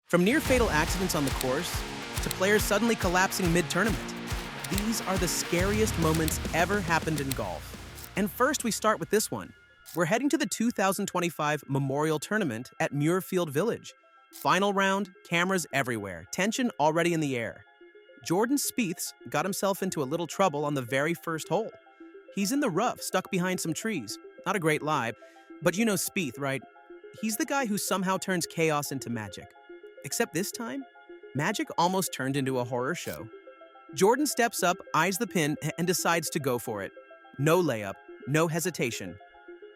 From near-fatal accidents on the course to players suddenly collapsing mid-tournament, these are the scariest moments ever happened in golf. And first, we start with this one. We're heading to the 2025 Memorial Tournament at Muirfield Village. Final round, cameras everywhere, tension already in the air. Jordan Spieth's got himself into a little trouble on the very first hole. He's in the rough, stuck behind some trees. Not a great lie, but you know Spieth, right? He's the guy who somehow turns chaos into magic. Except this time, magic almost turned into a horror show. Jordan steps up, eyes the pin, and decides to go for it. No layup, no hesitation.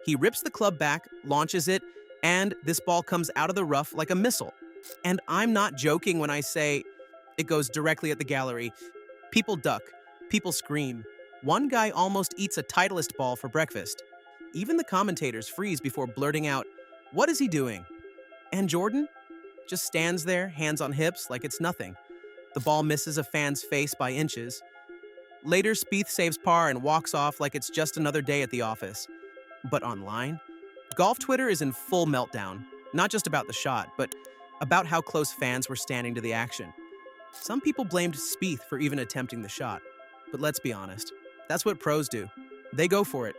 He rips the club back, launches it, and this ball comes out of the rough like a missile. And I'm not joking when I say it goes directly at the gallery. People duck, people scream. One guy almost eats a Titleist ball for breakfast. Even the commentators freeze before blurting out, "What is he doing?" And Jordan just stands there, hands on hips, like it's nothing. The ball misses a fan's face by inches. Later, Spieth saves par and walks off like it's just another day at the office. But online, golf Twitter is in full meltdown, not just about the shot, but about how close fans were standing to the action. Some people blamed Spieth for even attempting the shot. But let's be honest, that's what pros do. They go for it.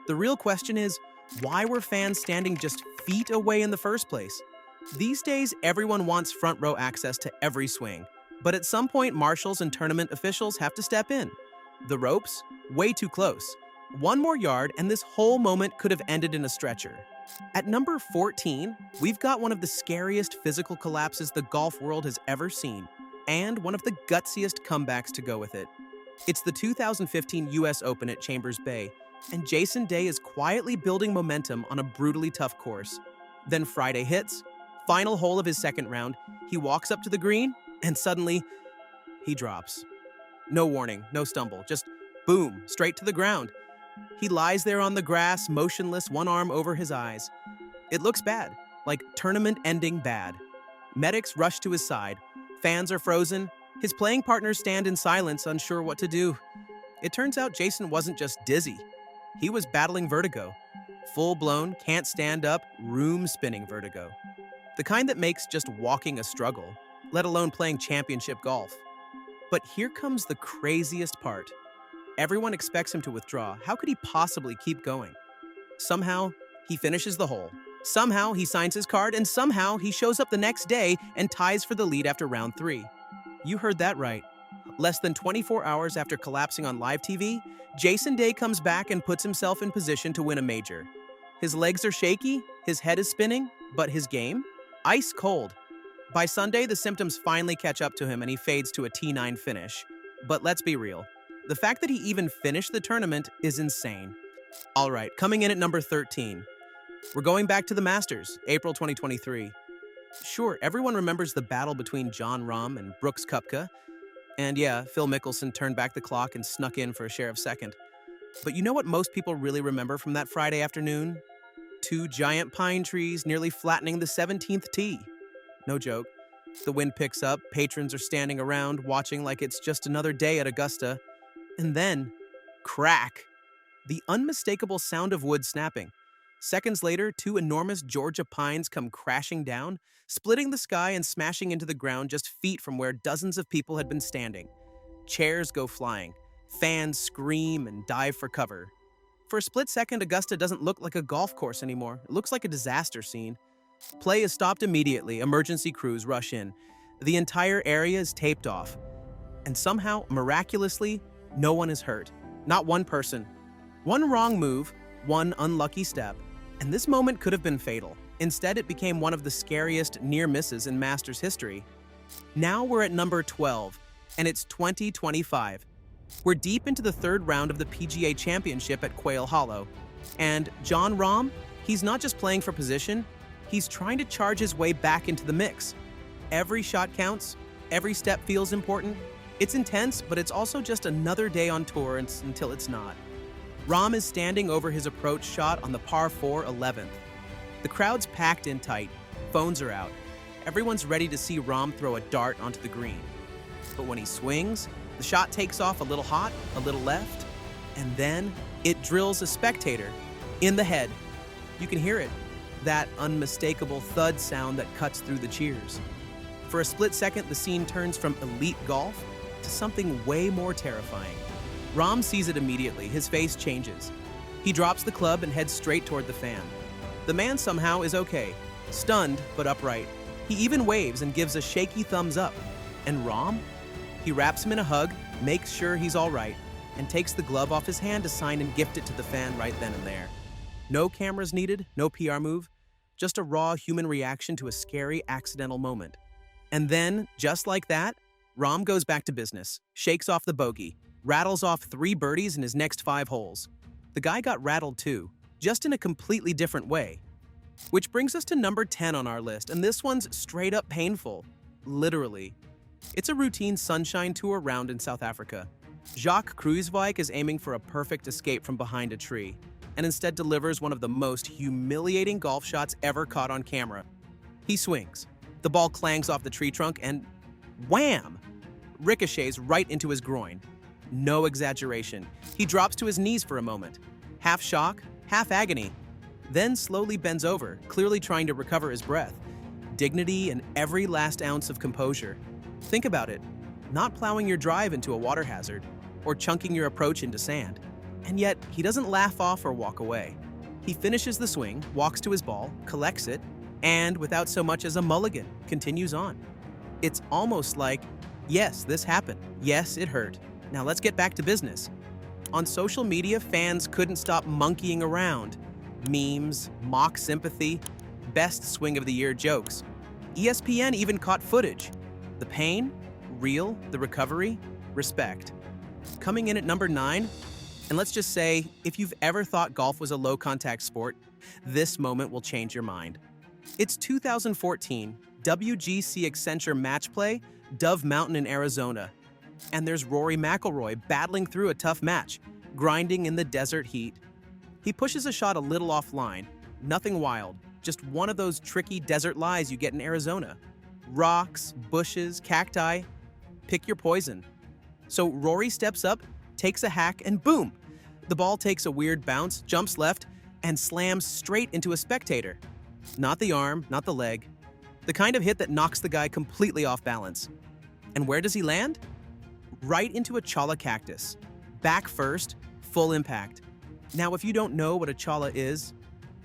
The real question is, why were fans standing just feet away in the first place? These days, everyone wants front row access to every swing. But at some point, marshals and tournament officials have to step in. The ropes? Way too close. One more yard, and this whole moment could have ended in a stretcher. At number 14, we've got one of the scariest physical collapses the golf world has ever seen, and one of the gutsiest comebacks to go with it. It's the 2015 US Open at Chambers Bay, and Jason Day is quietly building momentum on a brutally tough course. Then Friday hits. Final hole of his second round, he walks up to the green, and suddenly, he drops. No warning, no stumble, just boom, straight to the ground. He lies there on the grass, motionless, one arm over his eyes. It looks bad, like tournament-ending bad. Medics rush to his side. Fans are frozen. His playing partners stand in silence, unsure what to do. It turns out Jason wasn't just dizzy. He was battling vertigo. Full-blown, can't stand up, room-spinning vertigo. The kind that makes just walking a struggle, let alone playing championship golf. But here comes the craziest part. Everyone expects him to withdraw. How could he possibly keep going? Somehow, he finishes the hole. Somehow, he signs his card, and somehow, he shows up the next day and ties for the lead after round 3. You heard that right. Less than 24 hours after collapsing on live TV, Jason Day comes back and puts himself in position to win a major. His legs are shaky, his head is spinning, but his game? Ice cold. By Sunday, the symptoms finally catch up to him and he fades to a T9 finish. But let's be real. The fact that he even finished the tournament is insane. All right, coming in at number 13. We're going back to the Masters, April 2023. Sure, everyone remembers the battle between Jon Rahm and Brooks Koepka. And yeah, Phil Mickelson turned back the clock and snuck in for a share of second. But you know what most people really remember from that Friday afternoon? 2 giant pine trees nearly flattening the 17th tee. No joke. The wind picks up, patrons are standing around, watching like it's just another day at Augusta. And then, crack! The unmistakable sound of wood snapping. Seconds later, 2 enormous Georgia pines come crashing down, splitting the sky and smashing into the ground just feet from where dozens of people had been standing. Chairs go flying. Fans scream and dive for cover. For a split second, Augusta doesn't look like a golf course anymore. It looks like a disaster scene. Play is stopped immediately. Emergency crews rush in. The entire area is taped off. And somehow, miraculously, no one is hurt. Not one person. One wrong move, one unlucky step, and this moment could have been fatal. Instead, it became one of the scariest near misses in Masters history. Now we're at number 12, and it's 2025. We're deep into the 3rd round of the PGA Championship at Quail Hollow. And Jon Rahm, he's not just playing for position, he's trying to charge his way back into the mix. Every shot counts, every step feels important. It's intense, but it's also just another day on tour until it's not. Rahm is standing over his approach shot on the par 4 11th. The crowd's packed in tight, phones are out. Everyone's ready to see Rahm throw a dart onto the green. But when he swings, the shot takes off a little hot, a little left, and then it drills a spectator in the head. You can hear it, that unmistakable thud sound that cuts through the cheers. For a split second, the scene turns from elite golf to something way more terrifying. Rahm sees it immediately. His face changes. He drops the club and heads straight toward the fan. The man somehow is okay, stunned but upright. He even waves and gives a shaky thumbs up. And Rahm? He wraps him in a hug, makes sure he's all right, and takes the glove off his hand to sign and gift it to the fan right then and there. No cameras needed, no PR move, just a raw human reaction to a scary accidental moment. And then, just like that, Rahm goes back to business, shakes off the bogey, rattles off 3 birdies in his next 5 holes. The guy got rattled too, just in a completely different way. Which brings us to number 10 on our list, and this one's straight up painful. Literally. It's a routine sunshine tour round in South Africa. Jacques Kruijswijk is aiming for a perfect escape from behind a tree, and instead delivers one of the most humiliating golf shots ever caught on camera. He swings. The ball clangs off the tree trunk and wham! Ricochets right into his groin. No exaggeration. He drops to his knees for a moment. Half shock, half agony. Then slowly bends over, clearly trying to recover his breath. Dignity and every last ounce of composure. Think about it. Not plowing your drive into a water hazard, or chunking your approach into sand. And yet, he doesn't laugh off or walk away. He finishes the swing, walks to his ball, collects it, and without so much as a mulligan, continues on. It's almost like, yes, this happened. Yes, it hurt. Now let's get back to business. On social media, fans couldn't stop monkeying around. Memes, mock sympathy, best swing of the year jokes. ESPN even caught footage. The pain, real. The recovery, respect. Coming in at number 9, and let's just say, if you've ever thought golf was a low-contact sport, this moment will change your mind. It's 2014, WGC Accenture Match Play, Dove Mountain in Arizona. And there's Rory McIlroy battling through a tough match, grinding in the desert heat. He pushes a shot a little offline, nothing wild, just one of those tricky desert lies you get in Arizona. Rocks, bushes, cacti, pick your poison. So Rory steps up, takes a hack, and boom! The ball takes a weird bounce, jumps left, and slams straight into a spectator. Not the arm, not the leg. The kind of hit that knocks the guy completely off balance. And where does he land? Right into a chala cactus. Back first, full impact. Now, if you don't know what a chala is,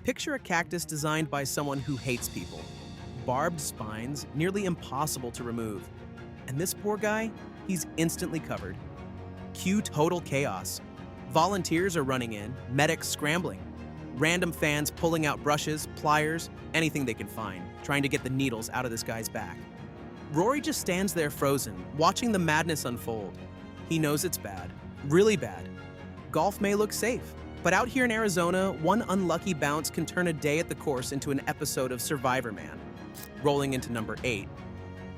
picture a cactus designed by someone who hates people. Barbed spines, nearly impossible to remove. And this poor guy, he's instantly covered. Cue total chaos. Volunteers are running in, medics scrambling. Random fans pulling out brushes, pliers, anything they can find, trying to get the needles out of this guy's back. Rory just stands there frozen, watching the madness unfold. He knows it's bad, really bad. Golf may look safe, but out here in Arizona, one unlucky bounce can turn a day at the course into an episode of Survivor Man. Rolling into number 8.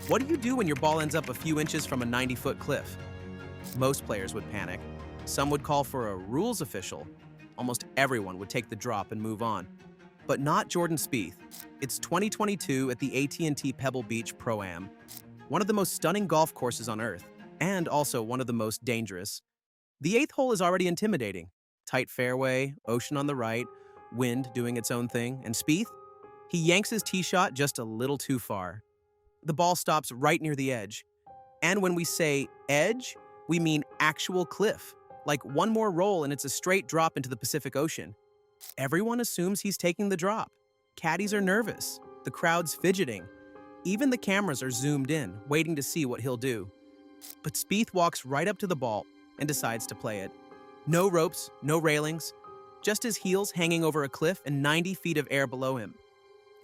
What do you do when your ball ends up a few inches from a 90-foot cliff? Most players would panic. Some would call for a rules official. Almost everyone would take the drop and move on. But not Jordan Spieth. It's 2022 at the AT&T Pebble Beach Pro-Am, one of the most stunning golf courses on earth, and also one of the most dangerous. The 8th hole is already intimidating. Tight fairway, ocean on the right, wind doing its own thing, and Spieth? He yanks his tee shot just a little too far. The ball stops right near the edge. And when we say edge, we mean actual cliff. Like one more roll and it's a straight drop into the Pacific Ocean. Everyone assumes he's taking the drop. Caddies are nervous. The crowd's fidgeting. Even the cameras are zoomed in, waiting to see what he'll do. But Spieth walks right up to the ball and decides to play it. No ropes, no railings, just his heels hanging over a cliff and 90 feet of air below him.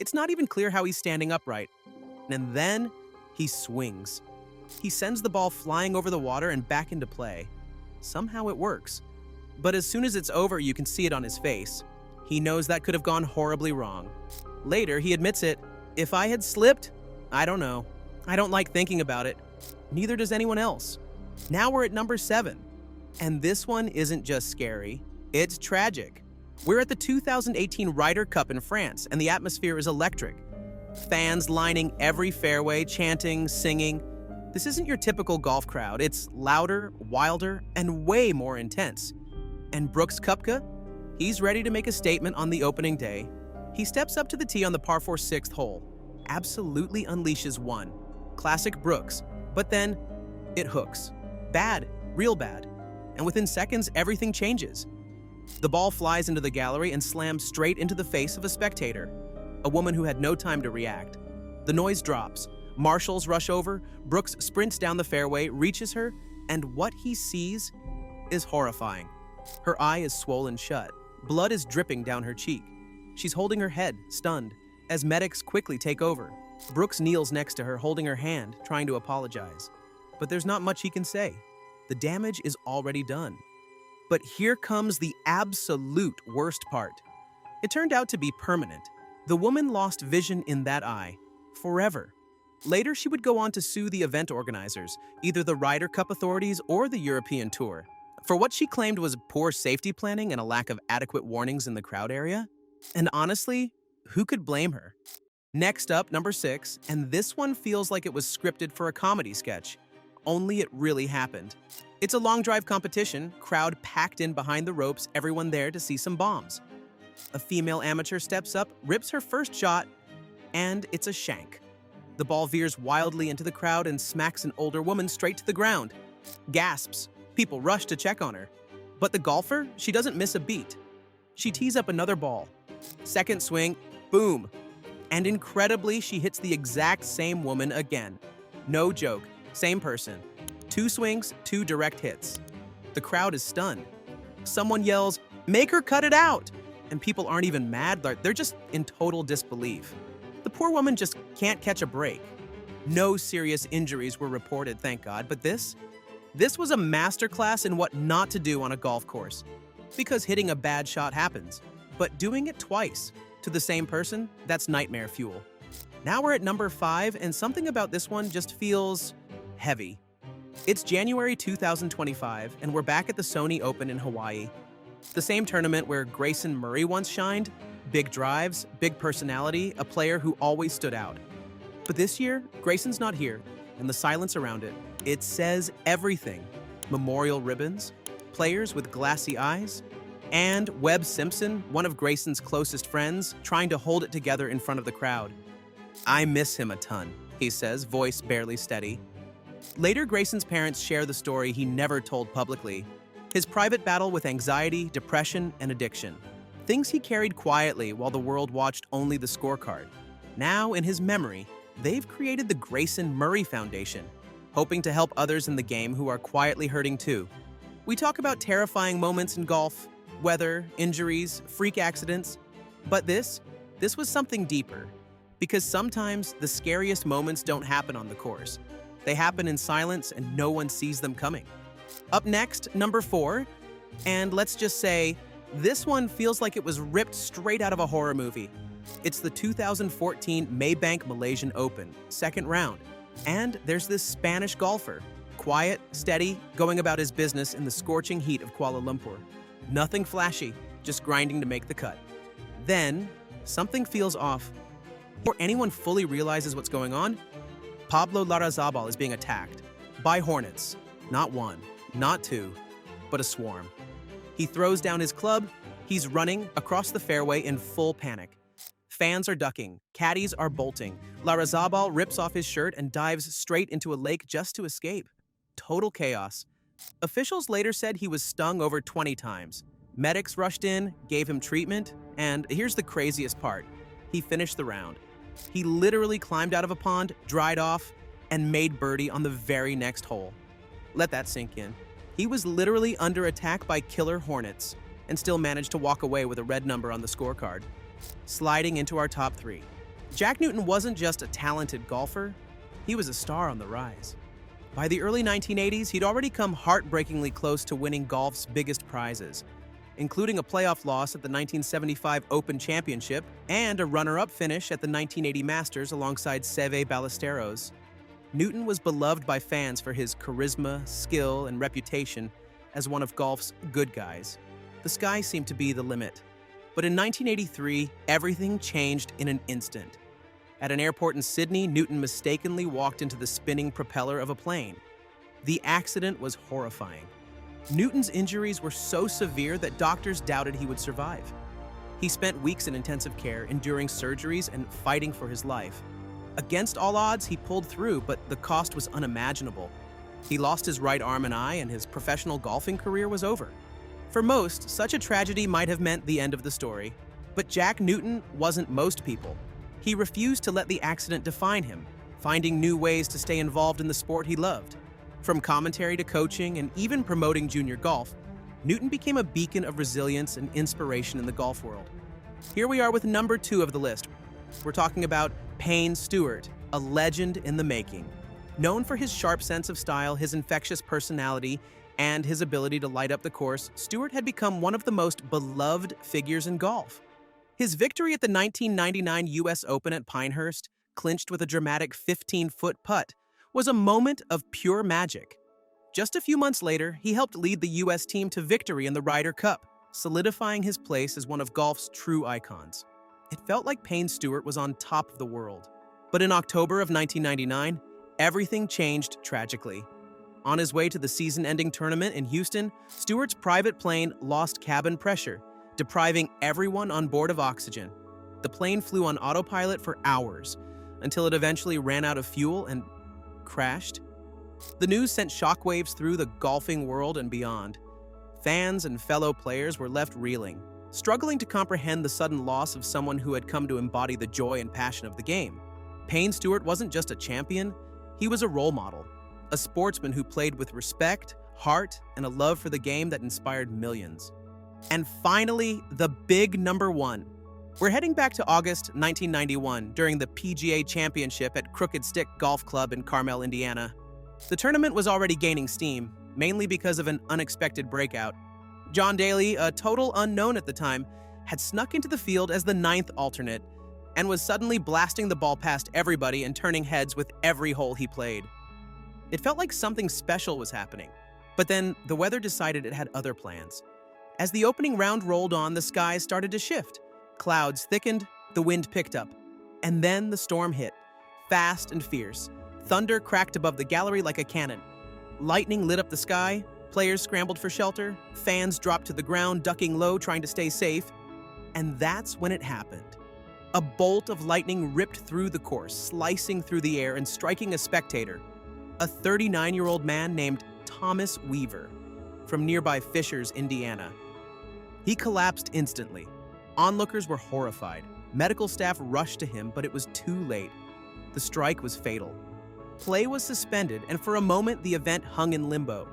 It's not even clear how he's standing upright. And then he swings. He sends the ball flying over the water and back into play. Somehow it works. But as soon as it's over, you can see it on his face. He knows that could have gone horribly wrong. Later, he admits it. If I had slipped, I don't know. I don't like thinking about it. Neither does anyone else. Now we're at number 7. And this one isn't just scary, it's tragic. We're at the 2018 Ryder Cup in France, and the atmosphere is electric. Fans lining every fairway, chanting, singing. This isn't your typical golf crowd. It's louder, wilder, and way more intense. And Brooks Koepka? He's ready to make a statement on the opening day. He steps up to the tee on the par 4 6th hole, absolutely unleashes one. Classic Brooks. But then, it hooks. Bad, real bad. And within seconds, everything changes. The ball flies into the gallery and slams straight into the face of a spectator, a woman who had no time to react. The noise drops. Marshals rush over. Brooks sprints down the fairway, reaches her, and what he sees is horrifying. Her eye is swollen shut. Blood is dripping down her cheek. She's holding her head, stunned, as medics quickly take over. Brooks kneels next to her, holding her hand, trying to apologize. But there's not much he can say. The damage is already done. But here comes the absolute worst part. It turned out to be permanent. The woman lost vision in that eye, forever. Later, she would go on to sue the event organizers, either the Ryder Cup authorities or the European Tour, for what she claimed was poor safety planning and a lack of adequate warnings in the crowd area. And honestly, who could blame her? Next up, number 6, and this one feels like it was scripted for a comedy sketch, only it really happened. It's a long drive competition, crowd packed in behind the ropes, everyone there to see some bombs. A female amateur steps up, rips her first shot, and it's a shank. The ball veers wildly into the crowd and smacks an older woman straight to the ground. Gasps. People rush to check on her. But the golfer, she doesn't miss a beat. She tees up another ball. Second swing, boom. And incredibly, she hits the exact same woman again. No joke, same person. 2 swings, 2 direct hits. The crowd is stunned. Someone yells, "Make her cut it out!" And people aren't even mad, they're just in total disbelief. The poor woman just can't catch a break. No serious injuries were reported, thank God, but this was a masterclass in what not to do on a golf course. Because hitting a bad shot happens, but doing it twice to the same person, that's nightmare fuel. Now we're at number 5, and something about this one just feels heavy. It's January 2025, and we're back at the Sony Open in Hawaii. The same tournament where Grayson Murray once shined. Big drives, big personality, a player who always stood out. But this year, Grayson's not here, and the silence around it, it says everything. Memorial ribbons, players with glassy eyes, and Webb Simpson, one of Grayson's closest friends, trying to hold it together in front of the crowd. "I miss him a ton," he says, voice barely steady. Later, Grayson's parents share the story he never told publicly. His private battle with anxiety, depression, and addiction. Things he carried quietly while the world watched only the scorecard. Now, in his memory, they've created the Grayson Murray Foundation, hoping to help others in the game who are quietly hurting too. We talk about terrifying moments in golf, weather, injuries, freak accidents, but this was something deeper. Because sometimes the scariest moments don't happen on the course. They happen in silence and no one sees them coming. Up next, number 4, and let's just say, this one feels like it was ripped straight out of a horror movie. It's the 2014 Maybank Malaysian Open, second round. And there's this Spanish golfer, quiet, steady, going about his business in the scorching heat of Kuala Lumpur. Nothing flashy, just grinding to make the cut. Then, something feels off. Before anyone fully realizes what's going on, Pablo Larrazabal is being attacked by hornets. Not one, not 2, but a swarm. He throws down his club, he's running across the fairway in full panic. Fans are ducking, caddies are bolting. Larrazabal rips off his shirt and dives straight into a lake just to escape. Total chaos. Officials later said he was stung over 20 times. Medics rushed in, gave him treatment, and here's the craziest part. He finished the round. He literally climbed out of a pond, dried off, and made birdie on the very next hole. Let that sink in. He was literally under attack by killer hornets and still managed to walk away with a red number on the scorecard. Sliding into our top 3. Jack Newton wasn't just a talented golfer, he was a star on the rise. By the early 1980s, he'd already come heartbreakingly close to winning golf's biggest prizes, including a playoff loss at the 1975 Open Championship and a runner-up finish at the 1980 Masters alongside Seve Ballesteros. Newton was beloved by fans for his charisma, skill, and reputation as one of golf's good guys. The sky seemed to be the limit. But in 1983, everything changed in an instant. At an airport in Sydney, Newton mistakenly walked into the spinning propeller of a plane. The accident was horrifying. Newton's injuries were so severe that doctors doubted he would survive. He spent weeks in intensive care, enduring surgeries and fighting for his life. Against all odds, he pulled through, but the cost was unimaginable. He lost his right arm and eye, and his professional golfing career was over. For most, such a tragedy might have meant the end of the story. But Jack Newton wasn't most people. He refused to let the accident define him, finding new ways to stay involved in the sport he loved. From commentary to coaching and even promoting junior golf, Newton became a beacon of resilience and inspiration in the golf world. Here we are with number 2 of the list. We're talking about Payne Stewart, a legend in the making. Known for his sharp sense of style, his infectious personality, and his ability to light up the course, Stewart had become one of the most beloved figures in golf. His victory at the 1999 U.S. Open at Pinehurst, clinched with a dramatic 15-foot putt, was a moment of pure magic. Just a few months later, he helped lead the U.S. team to victory in the Ryder Cup, solidifying his place as one of golf's true icons. It felt like Payne Stewart was on top of the world. But in October of 1999, everything changed tragically. On his way to the season-ending tournament in Houston, Stewart's private plane lost cabin pressure, depriving everyone on board of oxygen. The plane flew on autopilot for hours, until it eventually ran out of fuel and crashed. The news sent shockwaves through the golfing world and beyond. Fans and fellow players were left reeling, struggling to comprehend the sudden loss of someone who had come to embody the joy and passion of the game. Payne Stewart wasn't just a champion, he was a role model, a sportsman who played with respect, heart, and a love for the game that inspired millions. And finally, the big number 1. We're heading back to August 1991 during the PGA Championship at Crooked Stick Golf Club in Carmel, Indiana. The tournament was already gaining steam, mainly because of an unexpected breakout. John Daly, a total unknown at the time, had snuck into the field as the 9th alternate and was suddenly blasting the ball past everybody and turning heads with every hole he played. It felt like something special was happening, but then the weather decided it had other plans. As the opening round rolled on, the skies started to shift. Clouds thickened, the wind picked up, and then the storm hit, fast and fierce. Thunder cracked above the gallery like a cannon. Lightning lit up the sky, players scrambled for shelter, fans dropped to the ground, ducking low, trying to stay safe. And that's when it happened. A bolt of lightning ripped through the course, slicing through the air and striking a spectator, a 39-year-old man named Thomas Weaver from nearby Fishers, Indiana. He collapsed instantly. Onlookers were horrified. Medical staff rushed to him, but it was too late. The strike was fatal. Play was suspended, and for a moment the event hung in limbo.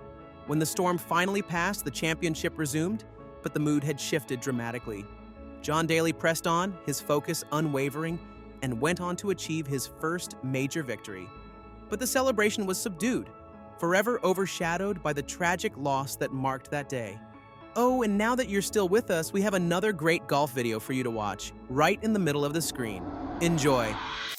When the storm finally passed, the championship resumed, but the mood had shifted dramatically. John Daly pressed on, his focus unwavering, and went on to achieve his first major victory. But the celebration was subdued, forever overshadowed by the tragic loss that marked that day. Oh, and now that you're still with us, we have another great golf video for you to watch, right in the middle of the screen. Enjoy.